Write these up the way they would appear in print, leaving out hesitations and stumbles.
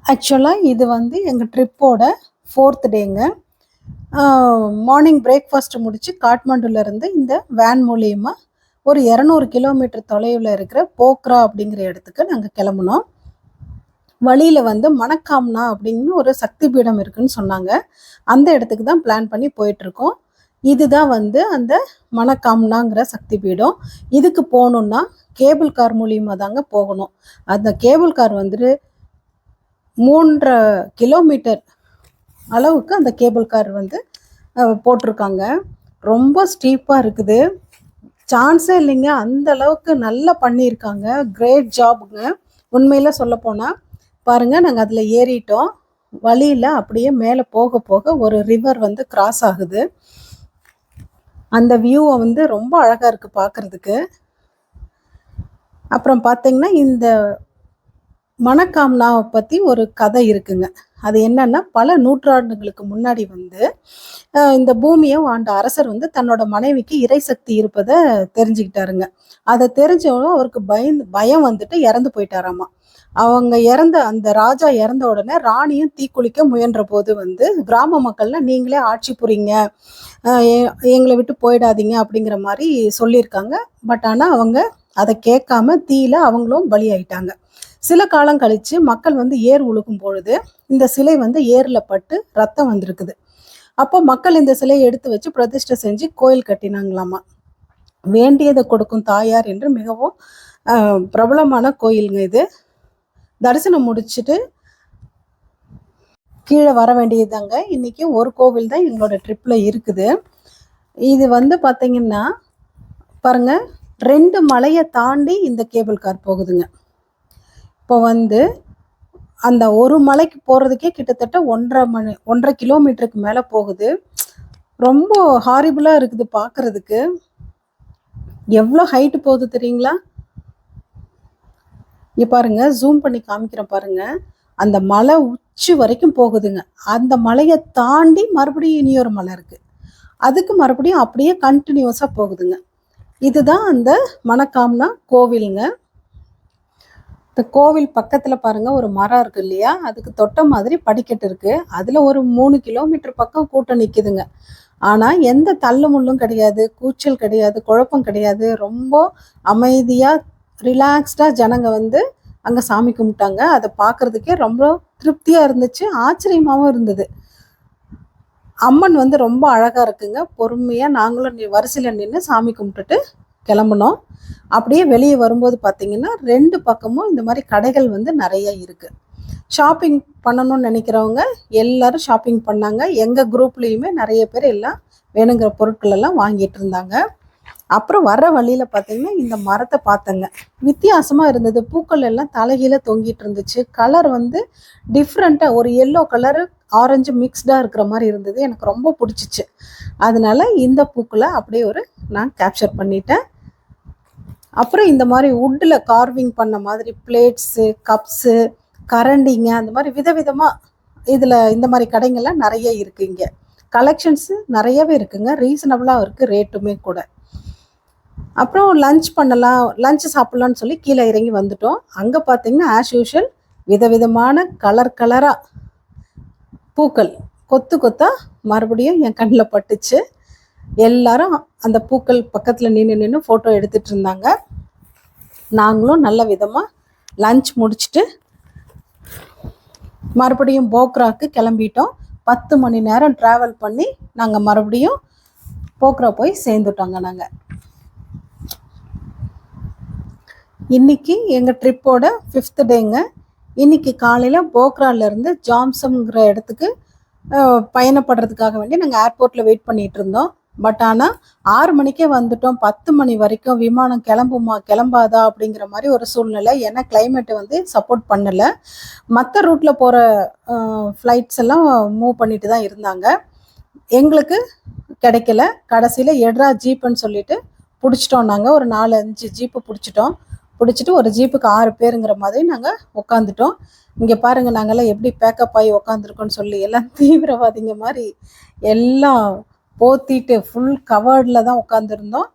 ஆக்சுவலாக இது வந்து எங்கள் ட்ரிப்போட 4th டேங்க. மார்னிங் பிரேக்ஃபாஸ்ட் முடித்து காட்மாண்டுலேருந்து இந்த வேன் மூலியமாக ஒரு 200 கிலோமீட்டர் தொலைவில் இருக்கிற போக்ரா அப்படிங்கிற இடத்துக்கு நாங்கள் கிளம்புனோம். வழியில் வந்து மணக்காம்னா அப்படின்னு ஒரு சக்தி பீடம் இருக்குன்னு சொன்னாங்க. அந்த இடத்துக்கு தான் பிளான் பண்ணி போயிட்டுருக்கோம். இதுதான் வந்து அந்த மணக்காம்னாங்கிற சக்தி பீடம். இதுக்கு போகணுன்னா கேபிள் கார் மூலியமாக தாங்க போகணும். அந்த கேபிள் கார் வந்துட்டு 3.5 கிலோமீட்டர் அளவுக்கு அந்த கேபிள் கார் வந்து போட்டிருக்காங்க. ரொம்ப ஸ்டீப்பாக இருக்குது. சான்ஸே இல்லைங்க. அந்த அளவுக்கு நல்லா பண்ணியிருக்காங்க. கிரேட் ஜாபுங்க. உண்மையில் சொல்லப்போனால் பாருங்கள், நாங்கள் அதில் ஏறிட்டோம். வழியில் அப்படியே மேலே போக போக ஒரு ரிவர் வந்து கிராஸ் ஆகுது. அந்த வியூவை வந்து ரொம்ப அழகாக இருக்குது பார்க்குறதுக்கு. அப்புறம் பார்த்திங்கன்னா இந்த மணக்காம்னாவை பற்றி ஒரு கதை இருக்குங்க. அது என்னன்னா, பல நூற்றாண்டுகளுக்கு முன்னாடி வந்து இந்த பூமியை ஆண்ட அரசர் வந்து தன்னோட மனைவிக்கு இறைசக்தி இருப்பதை தெரிஞ்சுக்கிட்டாருங்க. அதை தெரிஞ்சவனும் அவருக்கு பயம் வந்துட்டு இறந்து போயிட்டாராமா. அவங்க அந்த ராஜா இறந்த உடனே ராணியும் தீக்குளிக்க முயன்ற போது வந்து கிராம மக்கள்லாம் நீங்களே ஆட்சி புரிங்க, எங்களை விட்டு போயிடாதீங்க அப்படிங்கிற மாதிரி சொல்லியிருக்காங்க. பட் ஆனால் அவங்க அதை கேட்காம தீயில அவங்களும் பலியாயிட்டாங்க. சில காலம் கழித்து மக்கள் வந்து ஏர் உழுகும் பொழுது இந்த சிலை வந்து ஏரில் பட்டு ரத்தம் வந்திருக்குது. அப்போ மக்கள் இந்த சிலையை எடுத்து வச்சு பிரதிஷ்டை செஞ்சு கோயில் கட்டினாங்களாமா. வேண்டியதை கொடுக்கும் தாயார் என்று மிகவும் பிரபலமான கோயிலுங்க இது. தரிசனம் முடிச்சுட்டு கீழே வர வேண்டியதுதாங்க. இன்றைக்கி ஒரு கோவில் தான் எங்களோட ட்ரிப்பில் இருக்குது. இது வந்து பார்த்திங்கன்னா பாருங்கள், 2 மலையை தாண்டி இந்த கேபிள் கார் போகுதுங்க. இப்போ வந்து அந்த ஒரு மலைக்கு போகிறதுக்கே கிட்டத்தட்ட 1.5 கிலோமீட்டருக்கு மேலே போகுது. ரொம்ப ஹாரிபிளாக இருக்குது பார்க்குறதுக்கு. எவ்வளோ ஹைட்டு போகுது தெரியுங்களா? இங்கே பாருங்கள், ஜூம் பண்ணி காமிக்கிறேன் பாருங்கள். அந்த மலை உச்சி வரைக்கும் போகுதுங்க. அந்த மலையை தாண்டி மறுபடியும் இனியொரு மலை இருக்குது. அதுக்கு மறுபடியும் அப்படியே கண்டினியூஸாக போகுதுங்க. இதுதான் அந்த மணக்காம்னா கோவிலுங்க. இந்த கோவில் பக்கத்தில் பாருங்கள் ஒரு மரம் இருக்குது இல்லையா, அதுக்கு தொட்ட மாதிரி படிக்கட்டு இருக்குது. அதில் ஒரு 3 கிலோமீட்டர் பக்கம் கூட்டம் நிற்கிதுங்க. ஆனால் எந்த தள்ளு முள்ளும் கிடையாது, கூச்சல் கிடையாது, குழப்பம் கிடையாது. ரொம்ப அமைதியாக ரிலாக்ஸ்டாக ஜனங்க வந்து அங்கே சாமி கும்பிட்டாங்க. அதை பார்க்குறதுக்கே ரொம்ப திருப்தியாக இருந்துச்சு, ஆச்சரியமாகவும் இருந்தது. அம்மன் வந்து ரொம்ப அழகாக இருக்குங்க. பொறுமையாக நாங்களும் வரிசையில் நின்று சாமி கும்பிட்டுட்டு கிளம்புனோம். அப்படியே வெளியே வரும்போது பார்த்திங்கன்னா 2 பக்கமும் இந்த மாதிரி கடைகள் வந்து நிறைய இருக்குது. ஷாப்பிங் பண்ணணும்னு நினைக்கிறவங்க எல்லோரும் ஷாப்பிங் பண்ணாங்க. எங்கள் குரூப்லேயுமே நிறைய பேர் எல்லாம் வேணுங்கிற பொருட்கள் எல்லாம் வாங்கிட்டு இருந்தாங்க. அப்புறம் வர வழியில் பார்த்திங்கன்னா இந்த மரத்தை பார்த்தங்க. வித்தியாசமாக இருந்தது. பூக்கள் எல்லாம் தலைகீழ தொங்கிட்டு இருந்துச்சு. கலர் வந்து டிஃப்ரெண்ட்டாக ஒரு எல்லோ கலரு ஆரஞ்சு மிக்ஸ்டாக இருக்கிற மாதிரி இருந்தது. எனக்கு ரொம்ப பிடிச்சிச்சு. அதனால இந்த பூக்களை அப்படியே நான் கேப்சர் பண்ணிட்டேன். அப்புறம் இந்த மாதிரி வுட்டில் கார்விங் பண்ண மாதிரி பிளேட்ஸு, கப்ஸு, கரண்டிங்க, அந்த மாதிரி விதவிதமாக இதில் இந்த மாதிரி கடைங்கள்லாம் நிறைய இருக்குது. இங்கே கலெக்ஷன்ஸு நிறையவே இருக்குங்க. ரீசனபிளாக இருக்குது ரேட்டுமே கூட. அப்புறம் லஞ்ச் சாப்பிட்லான்னு சொல்லி கீழே இறங்கி வந்துட்டோம். அங்கே பார்த்திங்கன்னா ஆஸ் யூஷுவல் விதவிதமான கலராக பூக்கள் கொத்து கொத்தாக மறுபடியும் என் கண்ணில் பட்டுச்சு. எல்லாரும் அந்த பூக்கள் பக்கத்தில் நின்று ஃபோட்டோ எடுத்துகிட்டு இருந்தாங்க. நாங்களும் நல்ல விதமாக லஞ்ச் முடிச்சுட்டு மறுபடியும் போக்ராக்கு கிளம்பிட்டோம். 10 மணி நேரம் ட்ராவல் பண்ணி நாங்கள் மறுபடியும் போக்ரா போய் சேர்ந்துட்டோங்க. நாங்கள் இன்றைக்கி எங்கள் ட்ரிப்போட 5th டேங்க. இன்றைக்கி காலையில் போக்ராலேருந்து ஜாம்சம்ங்கிற இடத்துக்கு பயணப்படுறதுக்காக வேண்டி நாங்கள் ஏர்போர்ட்டில் வெயிட் பண்ணிகிட்டு இருந்தோம். பட் ஆனால் 6 மணிக்கே வந்துட்டோம். 10 மணி வரைக்கும் விமானம் கிளம்பாதா அப்படிங்கிற மாதிரி ஒரு சூழ்நிலை. ஏன்னா கிளைமேட்டு வந்து சப்போர்ட் பண்ணலை. மற்ற ரூட்டில் போகிற ஃப்ளைட்ஸ் எல்லாம் மூவ் பண்ணிட்டு தான் இருந்தாங்க. எங்களுக்கு கிடைக்கல. கடைசியில் எட்ரா ஜீப்புன்னு சொல்லிட்டு பிடிச்சிட்டோம். நாங்கள் ஒரு 4-5 ஜீப்பு பிடிச்சிட்டு ஒரு ஜீப்புக்கு 6 பேருங்கிற மாதிரி நாங்கள் உட்காந்துட்டோம். இங்கே பாருங்கள், நாங்கள்லாம் எப்படி பேக்கப் ஆகி உக்காந்துருக்கோன்னு சொல்லி எல்லாம் தீவிரவாதிங்க மாதிரி எல்லாம் போத்திட்டு ஃபுல் கவர்டில் தான் உட்காந்துருந்தோம்.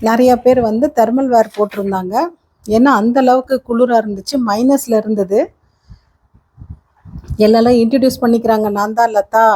நிறையா பேர் வந்து தெர்மல் வேர் போட்டிருந்தாங்க. ஏன்னா அந்தளவுக்கு குளிராக இருந்துச்சு. மைனஸில் இருந்தது. எல்லாம் இன்ட்ரடியூஸ் பண்ணிக்கிறாங்க. நான் தான் லதா,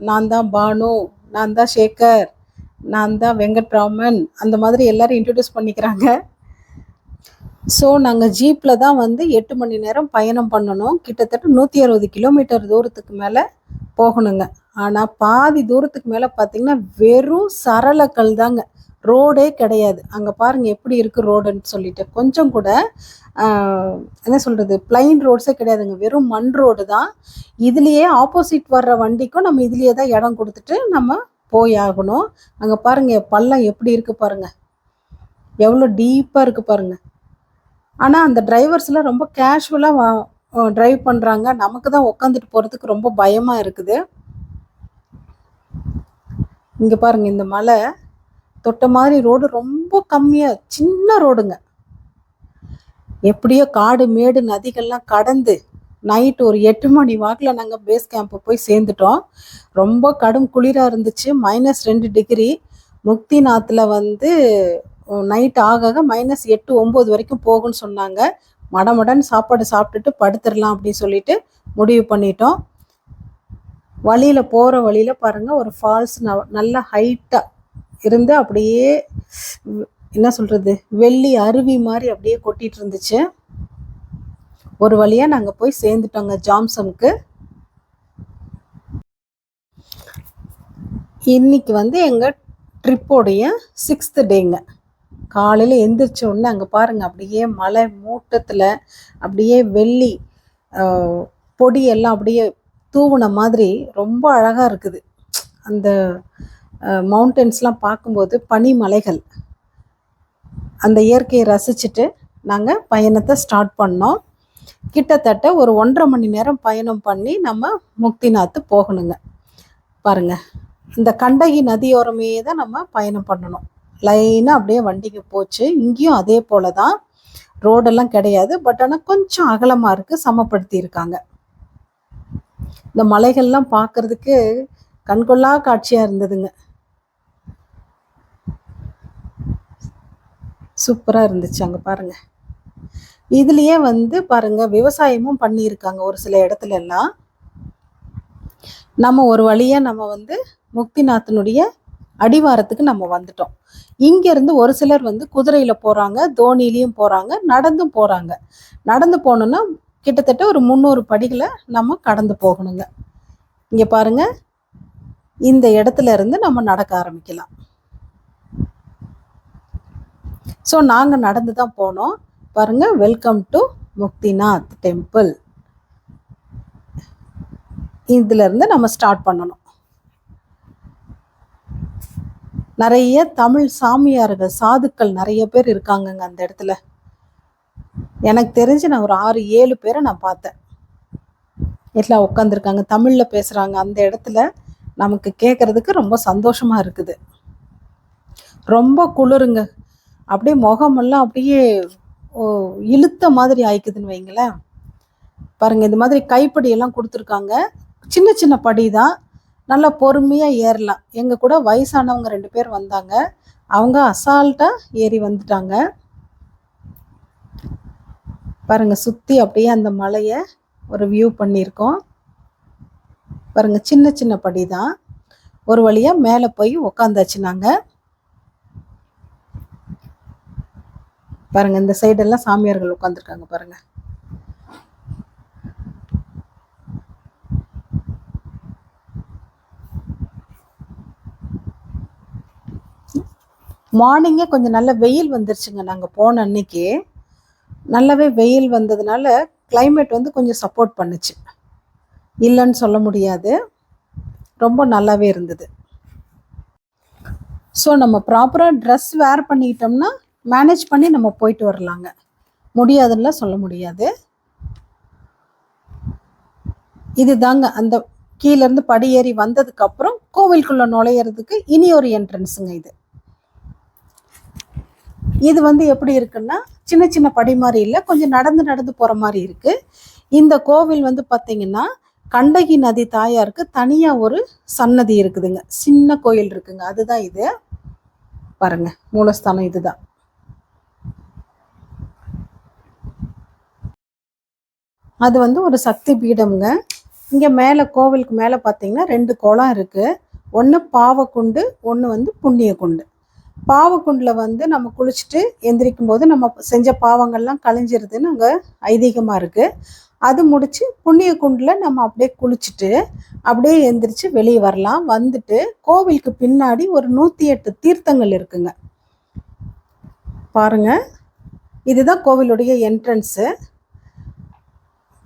நான் தான் பானு, நான் தான் சேகர், நான் தான் வெங்கட்ராமன், அந்த மாதிரி எல்லாரும் இன்ட்ரடியூஸ் பண்ணிக்கிறாங்க. ஸோ நாங்கள் ஜீப்பில் தான் வந்து 8 மணி நேரம் பயணம் பண்ணணும். கிட்டத்தட்ட 160 கிலோமீட்டர் தூரத்துக்கு மேலே போகணுங்க. ஆனால் பாதி தூரத்துக்கு மேலே பார்த்தீங்கன்னா வெறும் சரளக்கல் தாங்க, ரோடே கிடையாது. அங்கே பாருங்கள் எப்படி இருக்குது ரோடுன்னு சொல்லிட்டு. கொஞ்சம் கூட என்ன சொல்கிறது, பிளைன் ரோட்ஸே கிடையாதுங்க, வெறும் மண் ரோடு தான். இதுலேயே ஆப்போசிட் வர்ற வண்டிக்கும் நம்ம இதுலேயே தான் இடம் கொடுத்துட்டு நம்ம போய் ஆகணும். அங்கே பாருங்கள் பள்ளம் எப்படி இருக்குது பாருங்கள், எவ்வளோ டீப்பாக இருக்குது பாருங்கள். ஆனால் அந்த டிரைவர்ஸ்லாம் ரொம்ப கேஷுவலாக ட்ரைவ் பண்ணுறாங்க. நமக்கு தான் உட்காந்துட்டு போகிறதுக்கு ரொம்ப பயமாக இருக்குது. இங்கே பாருங்கள், இந்த மலை தொட்ட மாதிரி ரோடு ரொம்ப கம்மியாக, சின்ன ரோடுங்க. எப்படியோ காடு மேடு நதிகள்லாம் கடந்து நைட்டு ஒரு 8 மணி வாக்கில் நாங்கள் பேஸ் கேம்ப்பு போய் சேர்ந்துட்டோம். ரொம்ப கடும் குளிராக இருந்துச்சு, -2 டிகிரி. முக்திநாத்தில் வந்து நைட் ஆக -8, -9 வரைக்கும் போகும்னு சொன்னாங்க. மடமடன்னு சாப்பாடு சாப்பிட்டுட்டு படுத்துடலாம் அப்படின்னு சொல்லிட்டு முடிவு பண்ணிட்டோம். வழியில் போகிற வழியில் பாருங்கள் ஒரு ஃபால்ஸ் நல்ல ஹைட்டாக இருந்து அப்படியே என்ன சொல்கிறது, வெள்ளி அருவி மாதிரி அப்படியே கொட்டிகிட்டு இருந்துச்சு. ஒரு வழியாக நாங்கள் போய் சேர்ந்துட்டோங்க ஜாம்சனுக்கு. இன்னைக்கு வந்து எங்கள் ட்ரிப்போடைய 6th டேங்க. காலையில் எந்திரிச்ச உடனே அங்கே பாருங்கள் அப்படியே மலை மூட்டத்தில் அப்படியே வெள்ளி பொடியெல்லாம் அப்படியே தூவுன மாதிரி ரொம்ப அழகாக இருக்குது. அந்த மவுண்டன்ஸ்லாம் பார்க்கும்போது பனிமலைகள், அந்த இயற்கையை ரசிச்சுட்டு நாங்கள் பயணத்தை ஸ்டார்ட் பண்ணோம். கிட்டத்தட்ட ஒரு 1.5 மணி நேரம் பயணம் பண்ணி நம்ம முக்திநாத் போகணுங்க. பாருங்கள், இந்த கண்டகி நதியோரமே தான் நம்ம பயணம் பண்ணணும். லைனாக அப்படியே வண்டிக்கு போச்சு. இங்கேயும் அதே போல தான், ரோடெல்லாம் கிடையாது, பட் ஆனால் கொஞ்சம் அகலமாக இருக்குது, சமப்படுத்தி இருக்காங்க. இந்த மலைகள்லாம் பார்க்குறதுக்கு கண்கொள்ளா காட்சியாக இருந்ததுங்க. சூப்பராக இருந்துச்சு. அங்கே பாருங்கள், இதுலேயே வந்து பாருங்கள் விவசாயமும் பண்ணியிருக்காங்க ஒரு சில இடத்துல எல்லாம். நம்ம ஒரு வழியாக நம்ம வந்து முக்திநாத்தினுடைய அடிவாரத்துக்கு நம்ம வந்துட்டோம். இங்கேருந்து ஒரு சிலர் வந்து குதிரையில் போகிறாங்க, தோணிலையும் போகிறாங்க, நடந்தும் போகிறாங்க. நடந்து போகணுன்னா கிட்டத்தட்ட ஒரு 300 படிகளை நம்ம கடந்து போகணுங்க. இங்கே பாருங்கள், இந்த இடத்துல இருந்து நம்ம நடக்க ஆரம்பிக்கலாம். ஸோ நாங்கள் நடந்து தான் போனோம். பாருங்கள், வெல்கம் டு முக்திநாத் டெம்பிள். இதுலேருந்து நம்ம ஸ்டார்ட் பண்ணணும். நிறைய தமிழ் சாமியார்கள், சாதுக்கள் நிறைய பேர் இருக்காங்கங்க அந்த இடத்துல. எனக்கு தெரிஞ்சு நான் ஒரு 6-7 பேரை நான் பார்த்தேன். எல்லாம் உட்காந்துருக்காங்க, தமிழில் பேசுகிறாங்க. அந்த இடத்துல நமக்கு கேட்குறதுக்கு ரொம்ப சந்தோஷமாக இருக்குது. ரொம்ப குளிருங்க, அப்படியே முகமெல்லாம் அப்படியே இழுத்த மாதிரி ஆயிக்குதுன்னு வைங்களேன். பாருங்கள், இந்த மாதிரி கைப்படியெல்லாம் கொடுத்துருக்காங்க. சின்ன சின்ன படி தான், நல்லா பொறுமையாக ஏறலாம். எங்கள் கூட வயசானவங்க 2 பேர் வந்தாங்க, அவங்க அசால்ட்டாக ஏறி வந்துட்டாங்க. பாருங்கள், சுற்றி அப்படியே அந்த மலையை ஒரு வியூ பண்ணியிருக்கோம். பாருங்கள், சின்ன சின்ன படி தான். ஒரு வழியாக மேலே போய் உக்காந்தாச்சு நாங்கள். பாருங்கள், இந்த சைடெல்லாம் சாமியார்கள் உட்காந்துருக்காங்க பாருங்கள். மார்னிங்கே கொஞ்சம் நல்ல வெயில் வந்துருச்சுங்க. நாங்கள் போன அன்னைக்கு நல்லாவே வெயில் வந்ததுனால கிளைமேட் வந்து கொஞ்சம் சப்போர்ட் பண்ணுச்சு, இல்லைன்னு சொல்ல முடியாது. ரொம்ப நல்லாவே இருந்தது. ஸோ நம்ம ப்ராப்பராக ட்ரெஸ் வேர் பண்ணிக்கிட்டோம்னா மேனேஜ் பண்ணி நம்ம போயிட்டு வரலாங்க. முடியாதுன்னா சொல்ல முடியாது. இது தாங்க அந்த கீழேருந்து படி ஏறி வந்ததுக்கப்புறம் கோவிலுக்குள்ளே நுழையிறதுக்கு இனி ஒரு என்ட்ரன்ஸுங்க. இது வந்து எப்படி இருக்குன்னா, சின்ன சின்ன படி மாதிரி இல்லை, கொஞ்சம் நடந்து நடந்து போகிற மாதிரி இருக்குது. இந்த கோவில் வந்து பார்த்திங்கன்னா கண்டகி நதி தாயாருக்கு தனியாக ஒரு சன்னதி இருக்குதுங்க, சின்ன கோயில் இருக்குங்க. அதுதான் இது பாருங்கள், மூலஸ்தானம் இதுதான். அது வந்து ஒரு சக்தி பீடம்ங்க. இங்கே மேலே கோவிலுக்கு மேலே பார்த்தீங்கன்னா 2 குளம் இருக்குது. ஒன்று பாவக்குண்டு, ஒன்று வந்து புண்ணிய குண்டு. பாவக்குண்டில் வந்து நம்ம குளிச்சுட்டு எந்திரிக்கும் போது நம்ம செஞ்ச பாவங்கள்லாம் கழிஞ்சிருதுன்னு அங்கே ஐதீகமாக இருக்குது. அது முடித்து புண்ணிய குண்டில் நம்ம அப்படியே குளிச்சுட்டு அப்படியே எந்திரிச்சு வெளியே வரலாம். வந்துட்டு கோவிலுக்கு பின்னாடி ஒரு 108 தீர்த்தங்கள் இருக்குங்க. பாருங்கள், இதுதான் கோவிலுடைய என்ட்ரன்ஸு.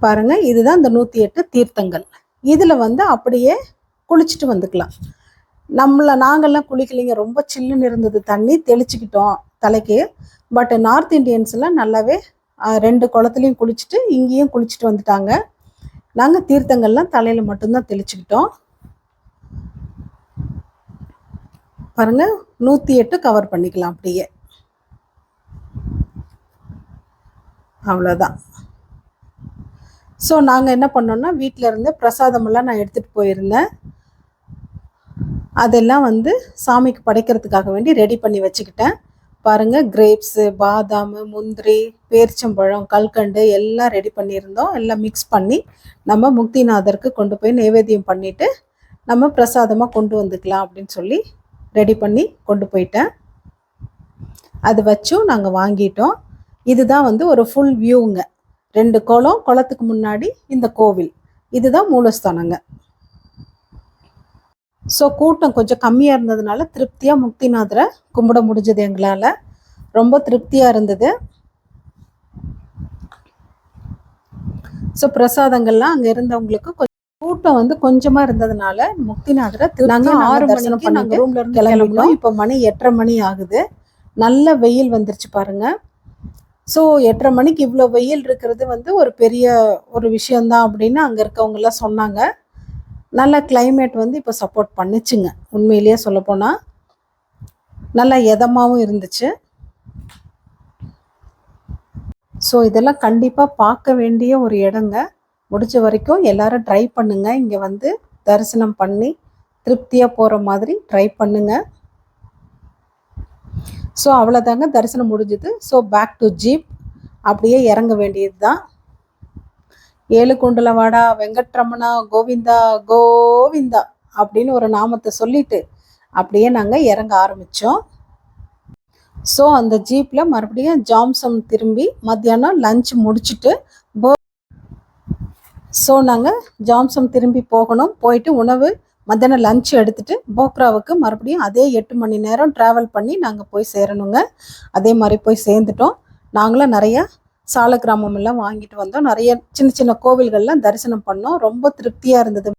பாருங்கள், இதுதான் இந்த 108 தீர்த்தங்கள். இதில் வந்து அப்படியே குளிச்சுட்டு வந்துக்கலாம். நாங்கள்லாம் குளிக்கலைங்க, ரொம்ப சில்லுன்னு இருந்தது, தண்ணி தெளிச்சுக்கிட்டோம் தலைக்கு. பட் நார்த் இண்டியன்ஸ்லாம் நல்லாவே 2 குளத்துலையும் குளிச்சுட்டு இங்கேயும் குளிச்சுட்டு வந்துட்டாங்க. நாங்கள் தீர்த்தங்கள்லாம் தலையில் மட்டும்தான் தெளிச்சுக்கிட்டோம். பாருங்கள், 108 கவர் பண்ணிக்கலாம் அப்படியே. அவ்வளோதான். ஸோ நாங்கள் என்ன பண்ணோன்னா, வீட்டில் இருந்து பிரசாதமெல்லாம் நான் எடுத்துகிட்டு போயிருந்தேன். அதெல்லாம் வந்து சாமிக்கு படைக்கிறதுக்காக வேண்டி ரெடி பண்ணி வச்சுக்கிட்டேன். பாருங்கள், கிரேப்ஸு, பாதாம், முந்திரி, பேரிச்சம்பழம், கல்கண்டு எல்லாம் ரெடி பண்ணியிருந்தோம். எல்லாம் மிக்ஸ் பண்ணி நம்ம முக்திநாதருக்கு கொண்டு போய் நைவேத்தியம் பண்ணிவிட்டு நம்ம பிரசாதமாக கொண்டு வந்துக்கலாம் அப்படின்னு சொல்லி ரெடி பண்ணி கொண்டு போயிட்டேன். அது வச்சும் நாங்கள் வாங்கிட்டோம். இதுதான் வந்து ஒரு ஃபுல் வியூங்க. 2 குளம், குளத்துக்கு முன்னாடி இந்த கோவில். இதுதான் மூலஸ்தானங்க. ஸோ கூட்டம் கொஞ்சம் கம்மியாக இருந்ததுனால திருப்தியாக முக்திநாதரை கும்பிட முடிஞ்சது எங்களால். ரொம்ப திருப்தியாக இருந்தது. ஸோ பிரசாதங்கள்லாம் அங்கே இருந்தவங்களுக்கு கூட்டம் வந்து கொஞ்சமாக இருந்ததுனால முக்திநாதரை நாங்கள் 6 மணிக்கு நாங்கள் ரூம்ல இருந்து கிளம்பினோம். இப்போ மணி 8:30 மணி ஆகுது. நல்ல வெயில் வந்துருச்சு பாருங்கள். ஸோ 8:30 மணிக்கு இவ்வளோ வெயில் இருக்கிறது வந்து ஒரு பெரிய ஒரு விஷயந்தான் அப்படின்னு அங்கே இருக்கவங்கெல்லாம் சொன்னாங்க. நல்ல கிளைமேட் வந்து இப்போ சப்போர்ட் பண்ணிச்சுங்க. உண்மையிலேயே சொல்லப்போனால் நல்லா இதமாகவும் இருந்துச்சு. ஸோ இதெல்லாம் கண்டிப்பாக பார்க்க வேண்டிய ஒரு இடங்க. முடிஞ்ச வரைக்கும் எல்லாரும் ட்ரை பண்ணுங்க. இங்கே வந்து தரிசனம் பண்ணி திருப்தியாக போகிற மாதிரி ட்ரை பண்ணுங்க. ஸோ அவ்வளோதாங்க, தரிசனம் முடிஞ்சுது. ஸோ பேக் டு ஜீப் அப்படியே இறங்க வேண்டியது தான். ஏழுகுண்டலவாடா வெங்கட்ரமணா கோவிந்தா கோவிந்தா அப்படின்னு ஒரு நாமத்தை சொல்லிட்டு அப்படியே நாங்கள் இறங்க ஆரம்பித்தோம். ஸோ அந்த ஜீப்பில் மறுபடியும் ஜாம்சம் திரும்பி மத்தியானம் லஞ்ச் முடிச்சுட்டு ஸோ நாங்கள் ஜாம்சம் திரும்பி போகணும். போயிட்டு உணவு மத்தியானம் லஞ்ச் எடுத்துகிட்டு போக்ராவுக்கு மறுபடியும் அதே 8 மணி நேரம் ட்ராவல் பண்ணி நாங்கள் போய் சேரணுங்க. அதே மாதிரி போய் சேர்ந்துட்டோம். நாங்களும் நிறையா சால கிராமமெல்லாம் வாங்கிட்டு வந்தோம். நிறைய சின்ன சின்ன கோவில்கள்லாம் தரிசனம் பண்ணோம். ரொம்ப திருப்தியாக இருந்தது.